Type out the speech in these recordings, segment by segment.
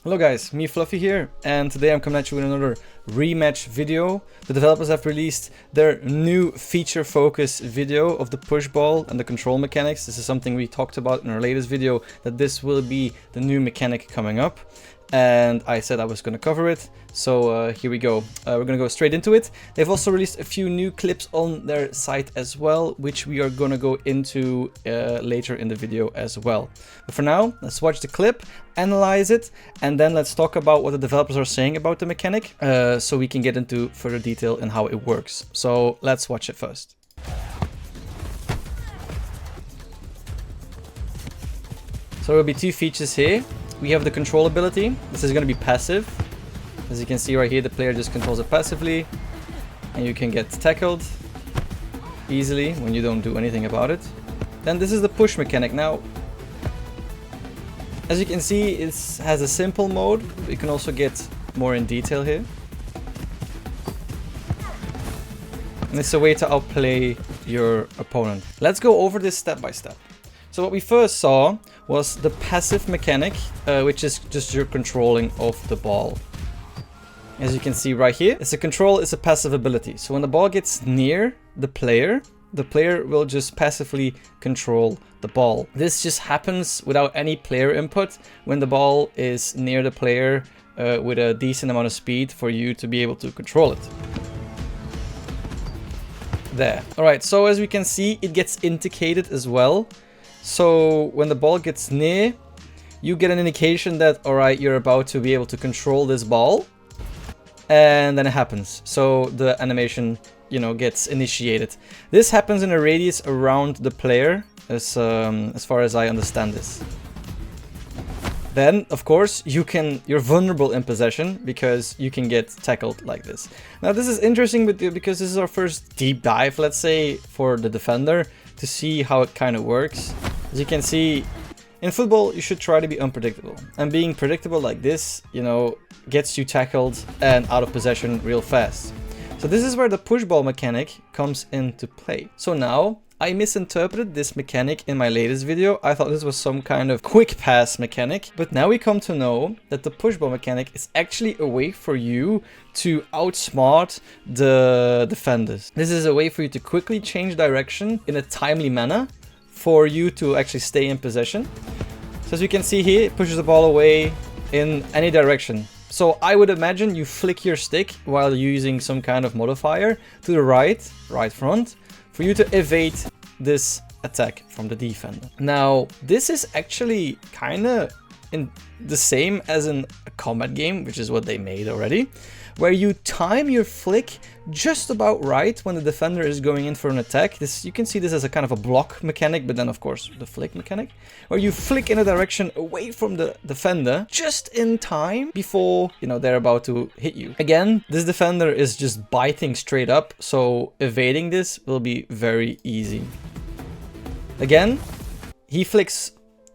Hello guys, me Fluffy here, and today I'm coming at you with another rematch video. The developers have released their new feature focus video of the push ball and the control mechanics. This is something we talked about in our latest video, that this will be the new mechanic coming up. And I said I was going to cover it, so here we go. We're going to go straight into it. They've also released a few new clips on their site as well, which we are going to go into later in the video as well. But for now, let's watch the clip, analyze it, and then let's talk about what the developers are saying about the mechanic, so we can get into further detail in how it works. So let's watch it first. So there will be two features here. We have the control ability. This is going to be passive. As you can see right here, the player just controls it passively, and you can get tackled easily when you don't do anything about it. Then this is the push mechanic. Now, as you can see, it has a simple mode. You can also get more in detail here. And it's a way to outplay your opponent. Let's go over this step by step. So what we first saw was the passive mechanic, which is just your controlling of the ball. As you can see right here, it's a passive ability. So when the ball gets near the player will just passively control the ball. This just happens without any player input when the ball is near the player with a decent amount of speed for you to be able to control it. There. Alright, so as we can see, it gets indicated as well. So when the ball gets near, you get an indication that, alright, you're about to be able to control this ball. And then it happens. So the animation, gets initiated. This happens in a radius around the player, as far as I understand this. Then, of course, you're vulnerable in possession because you can get tackled like this. Now, this is interesting because this is our first deep dive, let's say, for the defender to see how it kind of works. As you can see, in football, you should try to be unpredictable. And being predictable like this, gets you tackled and out of possession real fast. So this is where the push ball mechanic comes into play. So now, I misinterpreted this mechanic in my latest video. I thought this was some kind of quick pass mechanic, but now we come to know that the push ball mechanic is actually a way for you to outsmart the defenders. This is a way for you to quickly change direction in a timely manner for you to actually stay in possession. So as you can see here, it pushes the ball away in any direction. So I would imagine you flick your stick while using some kind of modifier to the right front, for you to evade this attack from the defender. Now, this is actually kind of the same as in a combat game, which is what they made already, where you time your flick just about right when the defender is going in for an attack. You can see this as a kind of a block mechanic, but then of course the flick mechanic, where you flick in a direction away from the defender just in time before, they're about to hit you. Again, this defender is just biting straight up, so evading this will be very easy. Again, he flicks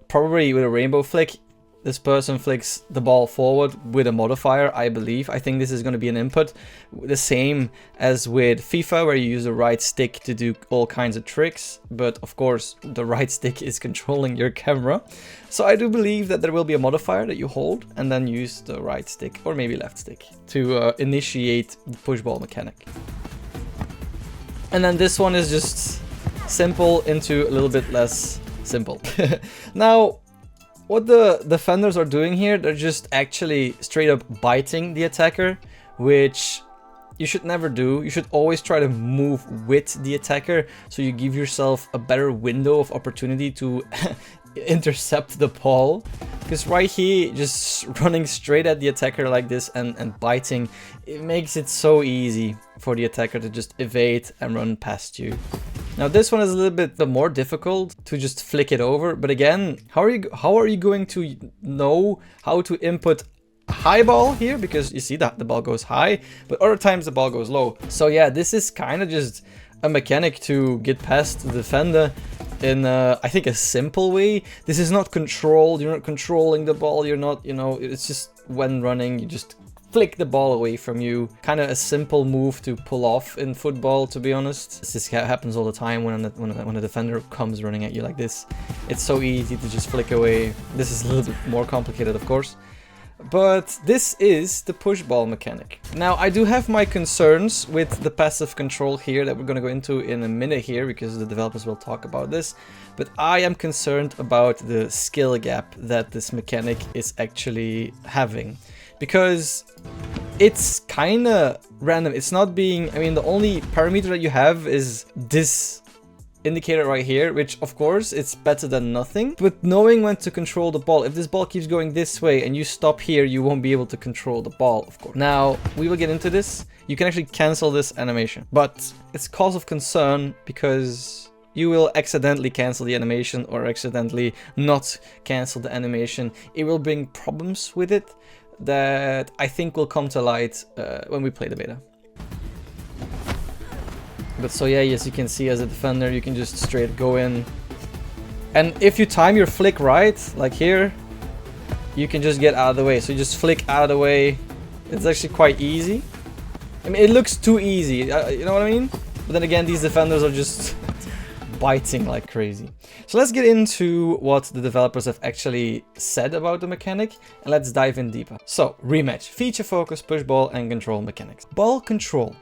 probably with a rainbow flick. This person flicks the ball forward with a modifier, I believe. I think this is going to be an input. The same as with FIFA, where you use the right stick to do all kinds of tricks. But of course, the right stick is controlling your camera. So I do believe that there will be a modifier that you hold and then use the right stick or maybe left stick to initiate the push ball mechanic. And then this one is just simple into a little bit less simple. Now, what the defenders are doing here, they're just actually straight up biting the attacker, which you should never do. You should always try to move with the attacker, so you give yourself a better window of opportunity to intercept the ball. Because right here, just running straight at the attacker like this and biting, it makes it so easy for the attacker to just evade and run past you. Now this one is a little bit more difficult to just flick it over, but again, how are you going to know how to input high ball here? Because you see that the ball goes high, but other times the ball goes low. So yeah, this is kind of just a mechanic to get past the defender in I think a simple way. This is not controlled. You're not controlling the ball. You're not, it's just when running, you just flick the ball away from you. Kind of a simple move to pull off in football, to be honest. This happens all the time when a defender comes running at you like this. It's so easy to just flick away. This is a little bit more complicated, of course. But this is the push ball mechanic. Now, I do have my concerns with the passive control here that we're going to go into in a minute here, because the developers will talk about this. But I am concerned about the skill gap that this mechanic is actually having, because it's kind of random. It's not being, I mean, the only parameter that you have is this indicator right here, which of course it's better than nothing, but knowing when to control the ball. If this ball keeps going this way and you stop here, you won't be able to control the ball, of course. Now, we will get into this. You can actually cancel this animation, but it's cause of concern because you will accidentally cancel the animation or accidentally not cancel the animation. It will bring problems with it that I think will come to light when we play the beta. But so yeah, as you can see, as a defender, you can just straight go in. And if you time your flick right, like here, you can just get out of the way. So you just flick out of the way. It's actually quite easy. I mean, it looks too easy, you know what I mean? But then again, these defenders are just biting like crazy. So let's get into what the developers have actually said about the mechanic, and let's dive in deeper. So, ReMatch, feature focus, push ball, and control mechanics. Ball control.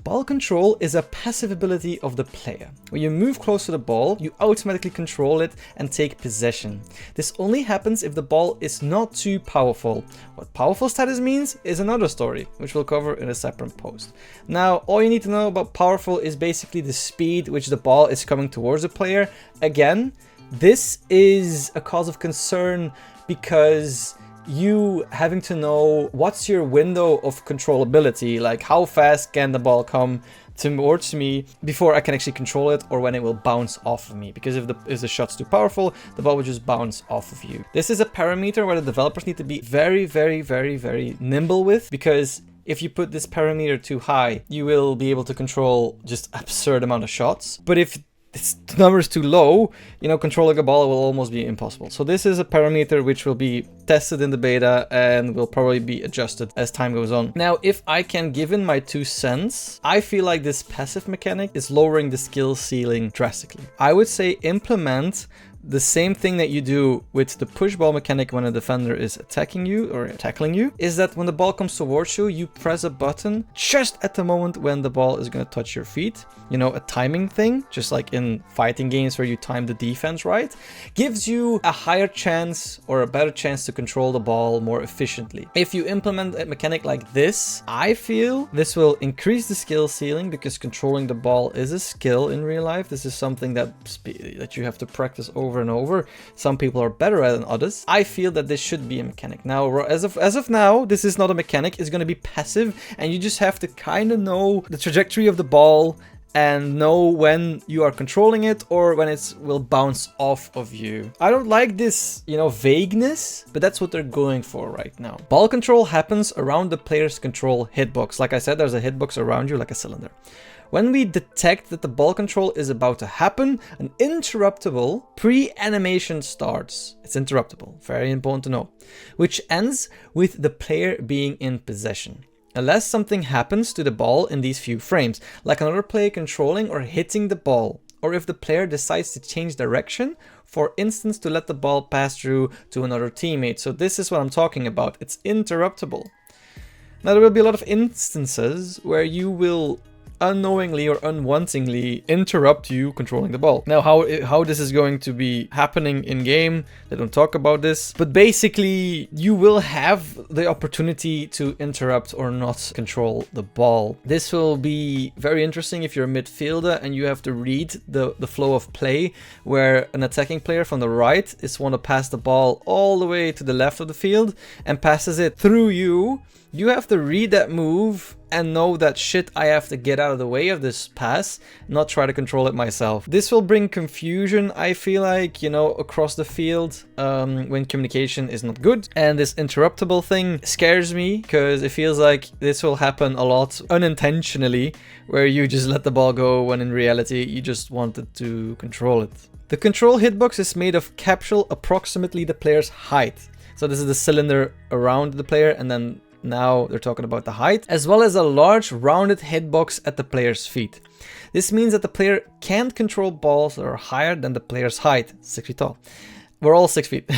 Ball control is a passive ability of the player. When you move close to the ball, you automatically control it and take possession. This only happens if the ball is not too powerful. What powerful status means is another story, which we'll cover in a separate post. Now, all you need to know about powerful is basically the speed which the ball is coming towards the player. Again, this is a cause of concern because you having to know what's your window of controllability, like how fast can the ball come towards me before I can actually control it, or when it will bounce off of me, because if the shot's too powerful, the ball will just bounce off of you. This is a parameter where the developers need to be very, very, very, very nimble with, because if you put this parameter too high, you will be able to control just absurd amount of shots. But if the number is too low, you know, controlling a ball will almost be impossible. So this is a parameter which will be tested in the beta and will probably be adjusted as time goes on. Now, if I can give in my 2 cents, I feel like this passive mechanic is lowering the skill ceiling drastically. I would say implement the same thing that you do with the push ball mechanic when a defender is attacking you or tackling you, is that when the ball comes towards you, you press a button just at the moment when the ball is going to touch your feet. You know, a timing thing, just like in fighting games where you time the defense right, gives you a higher chance or a better chance to control the ball more efficiently. If you implement a mechanic like this, I feel this will increase the skill ceiling, because controlling the ball is a skill in real life. This is something that you have to practice over and over. Some people are better at it than others. I feel that this should be a mechanic. Now, as of now, this is not a mechanic. It's going to be passive, and you just have to kind of know the trajectory of the ball and know when you are controlling it or when it will bounce off of you. I don't like this, you know, vagueness, but that's what they're going for right now. Ball control happens around the player's control hitbox. Like I said, there's a hitbox around you like a cylinder. When we detect that the ball control is about to happen, an interruptible pre-animation starts. It's interruptible, very important to know, which ends with the player being in possession. Unless something happens to the ball in these few frames, like another player controlling or hitting the ball, or if the player decides to change direction, for instance to let the ball pass through to another teammate. So this is what I'm talking about, it's interruptible. Now there will be a lot of instances where you will unknowingly or unwantingly interrupt you controlling the ball. Now how this is going to be happening in game, they don't talk about this, but basically you will have the opportunity to interrupt or not control the ball. This will be very interesting if you're a midfielder and you have to read the flow of play, where an attacking player from the right is want to pass the ball all the way to the left of the field and passes it through you. You have to read that move and know that shit, I have to get out of the way of this pass, not try to control it myself. This will bring confusion, I feel like, you know, across the field when communication is not good. And this interruptible thing scares me because it feels like this will happen a lot unintentionally, where you just let the ball go when in reality you just wanted to control it. The control hitbox is made of capsule approximately the player's height. So this is the cylinder around the player, and then now they're talking about the height, as well as a large rounded hitbox at the player's feet. This means that the player can't control balls that are higher than the player's height, 6 feet tall. We're all 6 feet.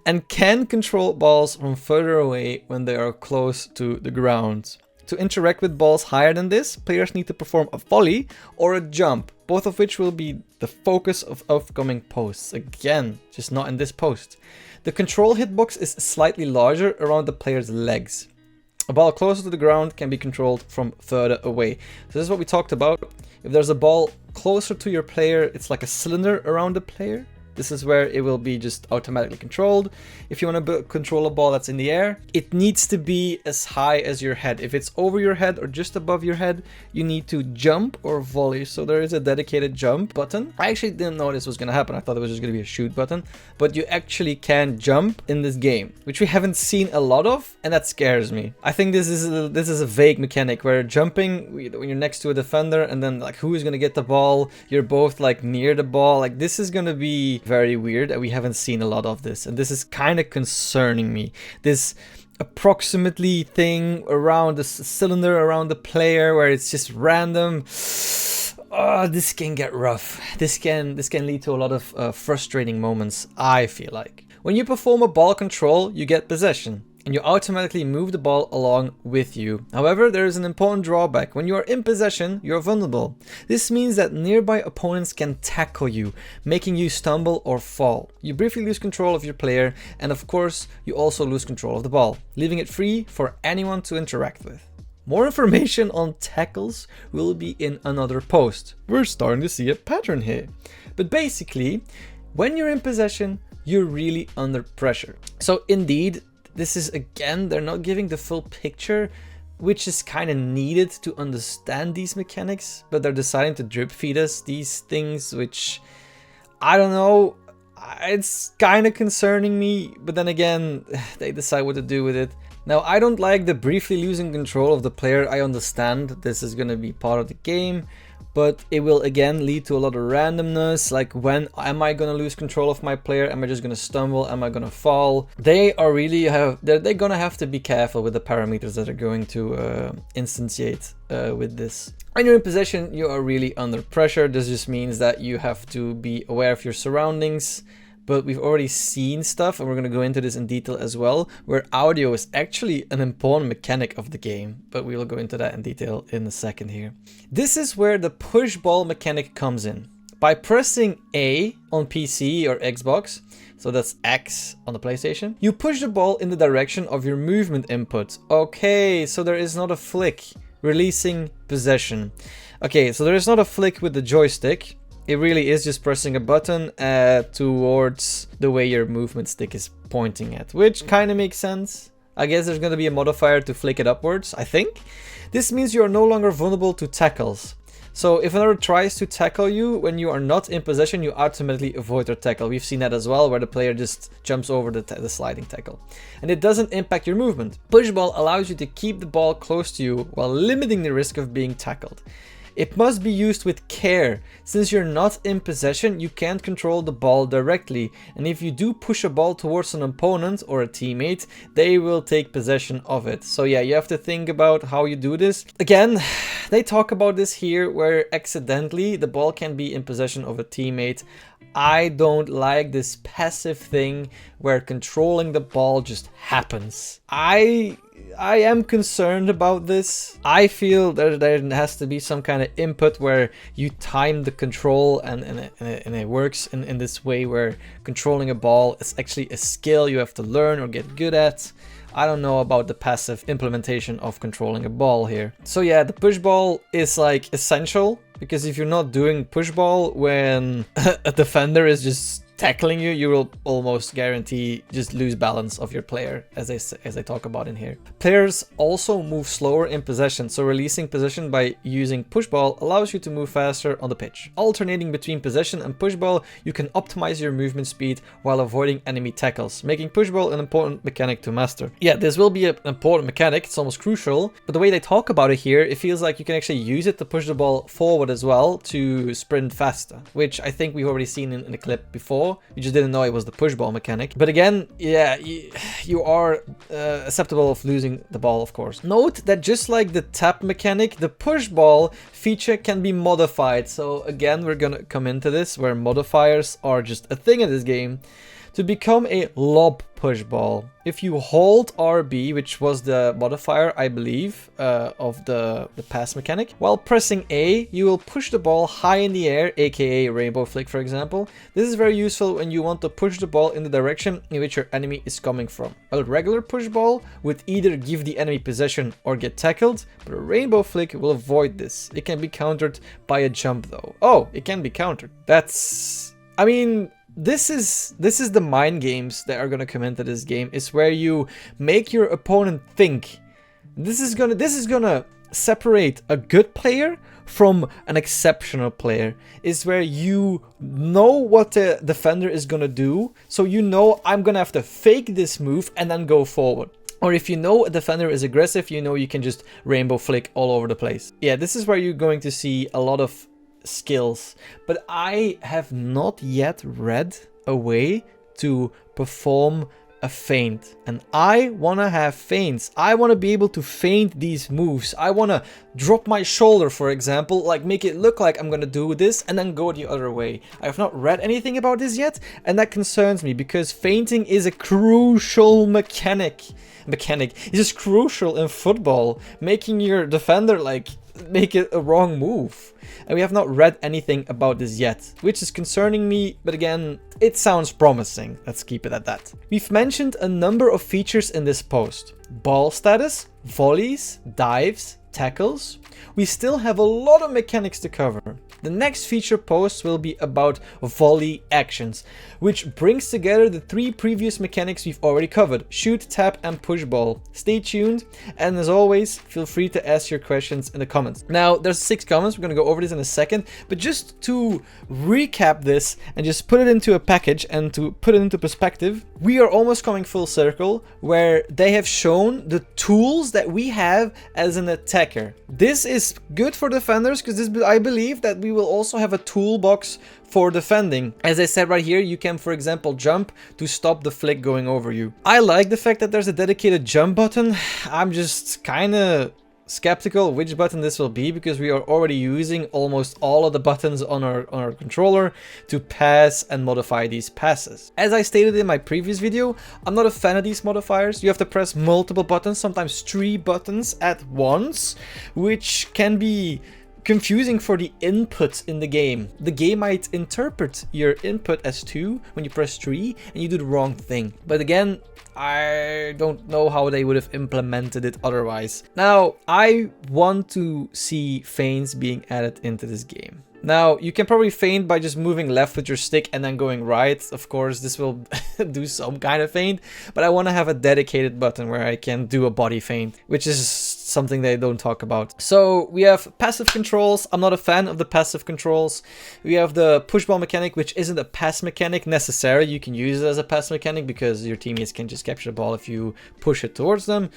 and can control balls from further away when they are close to the ground. To interact with balls higher than this, players need to perform a volley or a jump, both of which will be the focus of upcoming posts. Again, just not in this post. The control hitbox is slightly larger around the player's legs. A ball closer to the ground can be controlled from further away. So this is what we talked about. If there's a ball closer to your player, it's like a cylinder around the player. This is where it will be just automatically controlled. If you want to control a ball that's in the air, it needs to be as high as your head. If it's over your head or just above your head, you need to jump or volley. So there is a dedicated jump button. I actually didn't know this was going to happen. I thought it was just going to be a shoot button. But you actually can jump in this game, which we haven't seen a lot of, and that scares me. I think this is a vague mechanic where jumping, when you're next to a defender, and then like who is going to get the ball, you're both like near the ball. Like this is going to be very weird, and we haven't seen a lot of this, and this is kind of concerning me. This approximately thing around the cylinder around the player where it's just random. Oh, this can get rough. This can lead to a lot of frustrating moments, I feel like. When you perform a ball control, you get possession, and you automatically move the ball along with you. However, there is an important drawback. When you are in possession, you are vulnerable. This means that nearby opponents can tackle you, making you stumble or fall. You briefly lose control of your player, and of course, you also lose control of the ball, leaving it free for anyone to interact with. More information on tackles will be in another post. We're starting to see a pattern here. But basically, when you're in possession, you're really under pressure. So indeed, this is, again, they're not giving the full picture, which is kind of needed to understand these mechanics, but they're deciding to drip feed us these things, which, I don't know, it's kind of concerning me, but then again, they decide what to do with it. Now, I don't like the briefly losing control of the player. I understand this is going to be part of the game, but it will again lead to a lot of randomness. Like, when am I gonna lose control of my player? Am I just gonna stumble? Am I gonna fall? They're gonna have to be careful with the parameters that are going to instantiate with this. When you're in possession, you are really under pressure. This just means that you have to be aware of your surroundings. But we've already seen stuff, and we're going to go into this in detail as well, where audio is actually an important mechanic of the game, but we will go into that in detail in a second here. This is where the push ball mechanic comes in. By pressing A on PC or Xbox, so that's X on the PlayStation, you push the ball in the direction of your movement input. Okay, so there is not a flick, releasing possession. Okay, so there is not a flick with the joystick. It really is just pressing a button towards the way your movement stick is pointing at, which kind of makes sense. I guess there's going to be a modifier to flick it upwards, I think. This means you are no longer vulnerable to tackles. So if another tries to tackle you when you are not in possession, you automatically avoid their tackle. We've seen that as well, where the player just jumps over the sliding tackle. And it doesn't impact your movement. Pushball allows you to keep the ball close to you while limiting the risk of being tackled. It must be used with care. Since you're not in possession, you can't control the ball directly, and if you do push a ball towards an opponent or a teammate, they will take possession of it. So yeah, you have to think about how you do this. Again, they talk about this here where accidentally the ball can be in possession of a teammate. I don't like this passive thing where controlling the ball just happens. I am concerned about this. I feel there has to be some kind of input where you time the control and it works in this way where controlling a ball is actually a skill you have to learn or get good at. I don't know about the passive implementation of controlling a ball here. So yeah, the push ball is like essential, because if you're not doing push ball when a defender is just tackling you, you will almost guarantee just lose balance of your player, as I talk about in here. Players also move slower in possession, so releasing possession by using push ball allows you to move faster on the pitch. Alternating between possession and push ball, you can optimize your movement speed while avoiding enemy tackles, making push ball an important mechanic to master. Yeah, this will be an important mechanic, it's almost crucial, but the way they talk about it here, it feels like you can actually use it to push the ball forward as well to sprint faster, which I think we've already seen in the clip before. You just didn't know it was the push ball mechanic. But again, yeah, you are susceptible of losing the ball, of course. Note that just like the tap mechanic, the push ball feature can be modified. So again, we're gonna come into this where modifiers are just a thing in this game. To become a lob push ball, if you hold RB, which was the modifier, I believe, of the pass mechanic, while pressing A, you will push the ball high in the air, aka rainbow flick, for example. This is very useful when you want to push the ball in the direction in which your enemy is coming from. A regular push ball would either give the enemy possession or get tackled, but a rainbow flick will avoid this. It can be countered by a jump though. Oh, it can be countered. That's... I mean... This is the mind games that are gonna come into this game. Is where you make your opponent think. This is gonna separate a good player from an exceptional player. Is where you know what the defender is gonna do, so you know I'm gonna have to fake this move and then go forward. Or if you know a defender is aggressive, you know you can just rainbow flick all over the place. Yeah, this is where you're going to see a lot of skills, but I have not yet read a way to perform a feint, and I want to have feints. I want to be able to feint these moves. I want to drop my shoulder, for example, like make it look like I'm gonna do this and then go the other way. I have not read anything about this yet, and that concerns me because feinting is a crucial mechanic. It's just crucial in football, making your defender like make it a wrong move. And we have not read anything about this yet, which is concerning me, but again, it sounds promising. Let's keep it at that. We've mentioned a number of features in this post. Ball status, volleys, dives, tackles. We still have a lot of mechanics to cover. The next feature post will be about volley actions, which brings together the 3 previous mechanics we've already covered: shoot, tap, and push ball. Stay tuned, and as always, feel free to ask your questions in the comments. Now, there's 6 comments, we're gonna go over this in a second, but just to recap this and just put it into a package and to put it into perspective, we are almost coming full circle where they have shown the tools that we have as an attacker. This is good for defenders because I believe that we will also have a toolbox for defending. As I said right here, you can, for example, jump to stop the flick going over you. I like the fact that there's a dedicated jump button. I'm just kind of skeptical which button this will be because we are already using almost all of the buttons on our controller to pass and modify these passes. As I stated in my previous video, I'm not a fan of these modifiers. You have to press multiple buttons, sometimes 3 buttons at once, which can be confusing for the input in the game. The game might interpret your input as 2 when you press 3 and you do the wrong thing. But again, I don't know how they would have implemented it otherwise. Now, I want to see feints being added into this game. Now, you can probably feint by just moving left with your stick and then going right. Of course, this will do some kind of feint, but I want to have a dedicated button where I can do a body feint, which is something they don't talk about. So we have passive controls. I'm not a fan of the passive controls. We have the push ball mechanic, which isn't a pass mechanic necessarily. You can use it as a pass mechanic because your teammates can just capture the ball if you push it towards them,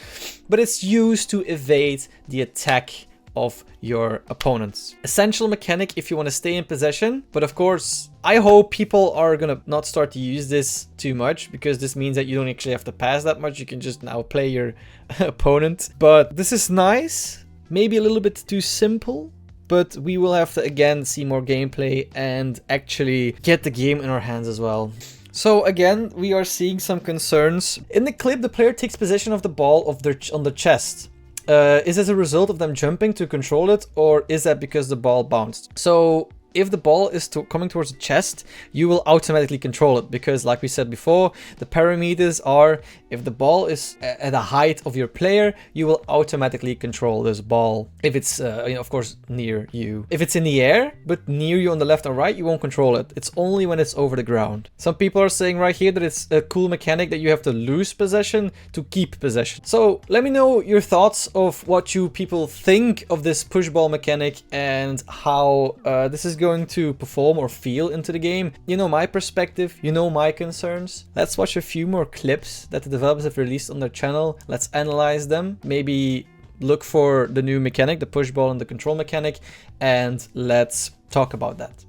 but it's used to evade the attack of your opponents. Essential mechanic if you want to stay in possession, but of course I hope people are gonna not start to use this too much because this means that you don't actually have to pass that much. You can just now play your opponent. But this is nice, maybe a little bit too simple, but we will have to again see more gameplay and actually get the game in our hands as well. So again, we are seeing some concerns. In the clip, the player takes possession of the ball on the chest. Is this a result of them jumping to control it, or is that because the ball bounced? So if the ball is coming towards the chest, you will automatically control it because, like we said before, the parameters are if the ball is at the height of your player, you will automatically control this ball. If it's, of course, near you. If it's in the air, but near you on the left or right, you won't control it. It's only when it's over the ground. Some people are saying right here that it's a cool mechanic that you have to lose possession to keep possession. So let me know your thoughts of what you people think of this push ball mechanic and how this is going to perform or feel into the game. You know my perspective, you know my concerns. Let's watch a few more clips that the developers have released on their channel. Let's analyze them, maybe look for the new mechanic, the push ball and the control mechanic, and let's talk about that.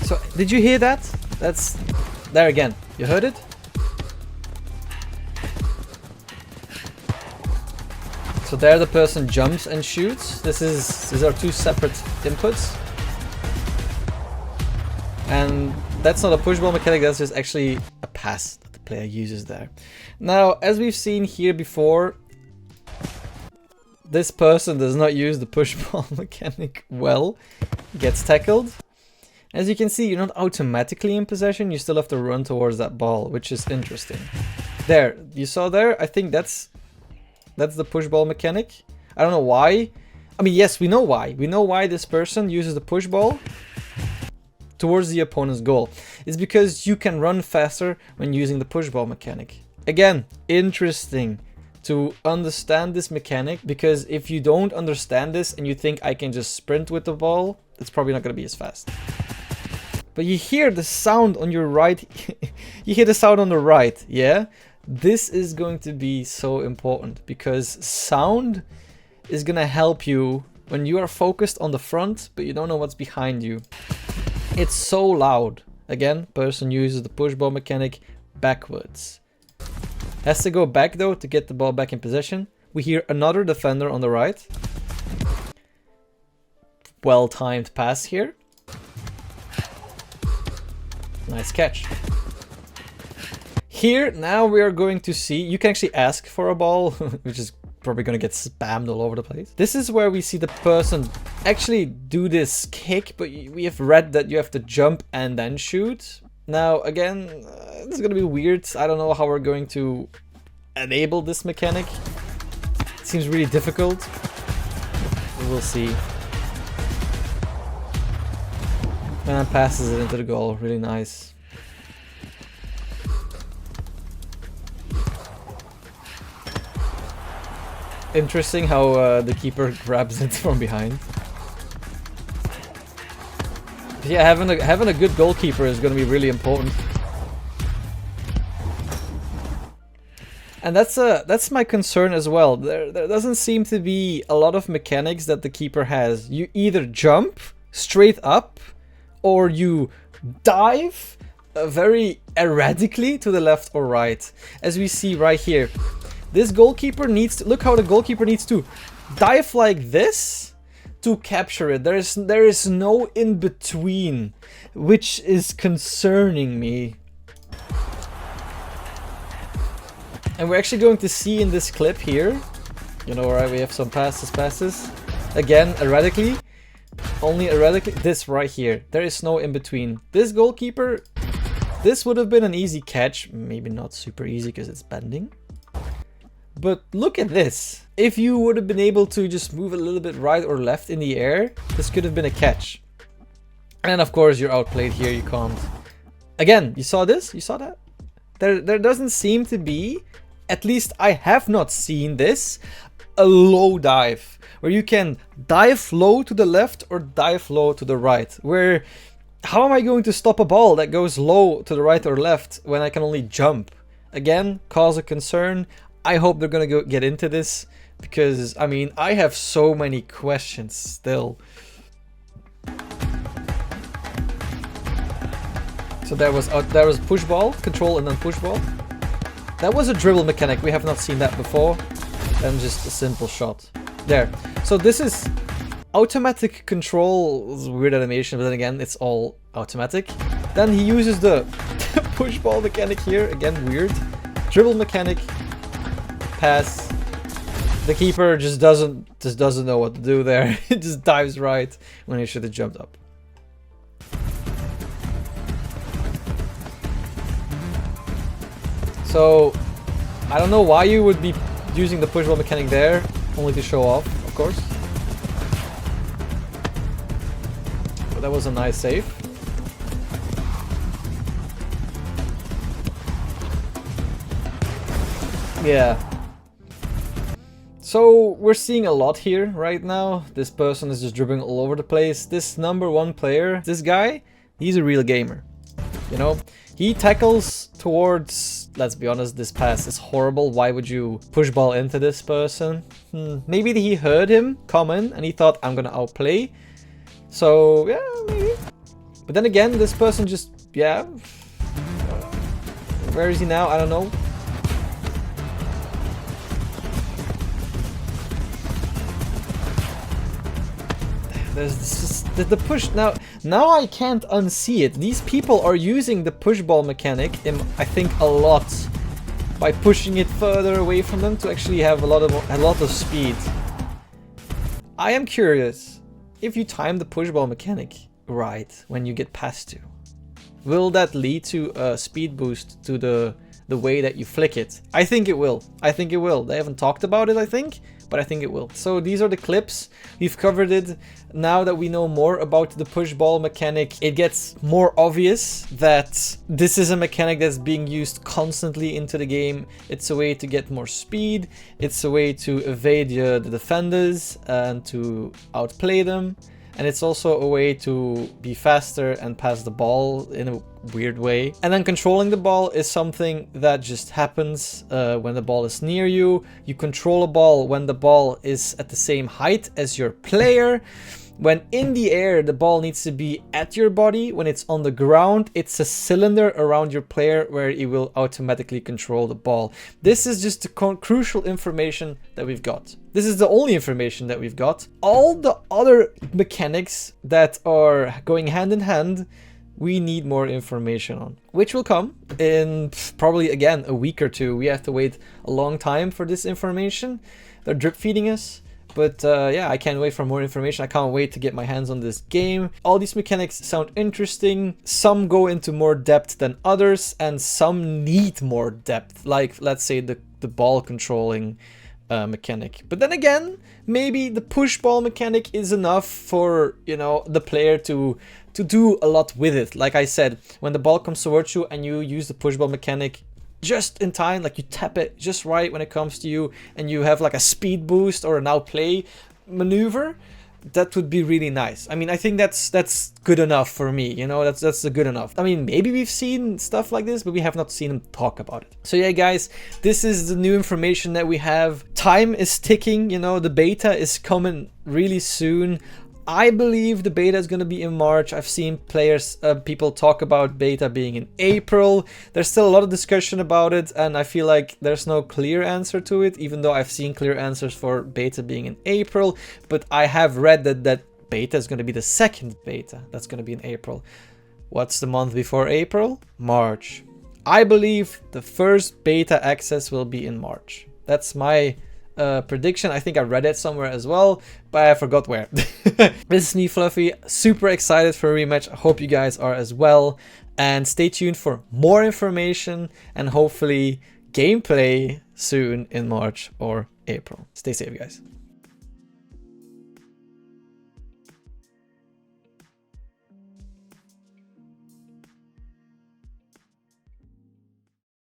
So did you hear that? That's there again. You heard it? So there the person jumps and shoots. These are 2 separate inputs. And that's not a push ball mechanic, that's just actually a pass that the player uses there. Now, as we've seen here before, this person does not use the push ball mechanic well, gets tackled. As you can see, you're not automatically in possession, you still have to run towards that ball, which is interesting. There, you saw there, I think that's the push ball mechanic. I don't know why. I mean, yes, we know why. We know why this person uses the push ball towards the opponent's goal. It's because you can run faster when using the push ball mechanic. Again, interesting to understand this mechanic, because if you don't understand this and you think I can just sprint with the ball, it's probably not going to be as fast. But you hear the sound on your right. You hear the sound on the right, yeah? This is going to be so important, because sound is going to help you when you are focused on the front, but you don't know what's behind you. It's so loud. Again, person uses the push ball mechanic backwards. Has to go back though to get the ball back in possession. We hear another defender on the right. Well-timed pass here. Nice catch. Here, now we are going to see, you can actually ask for a ball, which is probably going to get spammed all over the place. This is where we see the person actually do this kick, but we have read that you have to jump and then shoot. Now, again, this is going to be weird. I don't know how we're going to enable this mechanic. It seems really difficult. We'll see. And passes it into the goal. Really nice. Interesting how the keeper grabs it from behind. But yeah, having a good goalkeeper is going to be really important. And that's my concern as well. There doesn't seem to be a lot of mechanics that the keeper has. You either jump straight up, or you dive very erratically to the left or right. As we see right here. This goalkeeper needs to, look how the goalkeeper needs to dive like this to capture it. There is no in between, which is concerning me. And we're actually going to see in this clip here, you know, right, we have some passes. Again, erratically, only erratically, this right here. There is no in between. This goalkeeper, this would have been an easy catch. Maybe not super easy because it's bending. But look at this. If you would have been able to just move a little bit right or left in the air, this could have been a catch. And of course, you're outplayed here. You can't. Again, you saw this? You saw that? There doesn't seem to be, at least I have not seen this, a low dive. Where you can dive low to the left or dive low to the right. Where, how am I going to stop a ball that goes low to the right or left when I can only jump? Again, cause a concern. I hope they're gonna get into this, because I mean, I have so many questions still. So there was push ball, control and then push ball. That was a dribble mechanic. We have not seen that before. And just a simple shot. There. So this is automatic control. It's a weird animation, but then again, it's all automatic. Then he uses the push ball mechanic here. Again, weird. Dribble mechanic. Pass. The keeper just doesn't know what to do there. He just dives right when he should have jumped up. So I don't know why you would be using the push ball mechanic there, only to show off, of course. But that was a nice save. Yeah. So we're seeing a lot here right now. This person is just dribbling all over the place. This #1 player, this guy, he's a real gamer. You know, he tackles towards, let's be honest, this pass is horrible. Why would you push ball into this person? Maybe he heard him come in and he thought, I'm gonna outplay. So, yeah, maybe. But then again, this person just, yeah. Where is he now? I don't know. There's this, the push now. Now I can't unsee it. These people are using the push ball mechanic, I think, a lot by pushing it further away from them to actually have a lot of speed. I am curious if you time the push ball mechanic right when you get past 2. Will that lead to a speed boost to the way that you flick it? I think it will. I think it will. They haven't talked about it, I think, but I think it will. So these are the clips. We've covered it. Now that we know more about the push ball mechanic, it gets more obvious that this is a mechanic that's being used constantly into the game. It's a way to get more speed. It's a way to evade the defenders and to outplay them. And it's also a way to be faster and pass the ball in a weird way. And then controlling the ball is something that just happens when the ball is near you. You control a ball when the ball is at the same height as your player. When in the air, the ball needs to be at your body. When it's on the ground, it's a cylinder around your player where it will automatically control the ball. This is just the crucial information that we've got. This is the only information that we've got. All the other mechanics that are going hand in hand, we need more information on, which will come in probably, again, a week or 2. We have to wait a long time for this information. They're drip feeding us. But yeah, I can't wait for more information. I can't wait to get my hands on this game. All these mechanics sound interesting. Some go into more depth than others, and some need more depth. Like, let's say the ball controlling mechanic. But then again, maybe the push ball mechanic is enough for, you know, the player to do a lot with it. Like I said, when the ball comes towards you and you use the push ball mechanic just in time, like you tap it just right when it comes to you, and you have like a speed boost or an outplay maneuver, that would be really nice. I mean, I think that's good enough for me, you know, that's good enough. I mean, maybe we've seen stuff like this, but we have not seen them talk about it. So yeah, guys, this is the new information that we have. Time is ticking, you know, the beta is coming really soon. I believe the beta is going to be in March. I've seen people talk about beta being in April. There's still a lot of discussion about it, and I feel like there's no clear answer to it, even though I've seen clear answers for beta being in April. But I have read that beta is going to be the second beta that's going to be in April. What's the month before April? March. I believe the first beta access will be in March. That's my prediction. I think I read it somewhere as well, but I forgot where. This is me, Fluffy. Super excited for ReMatch. I hope you guys are as well. And stay tuned for more information and hopefully gameplay soon in March or April. Stay safe, guys.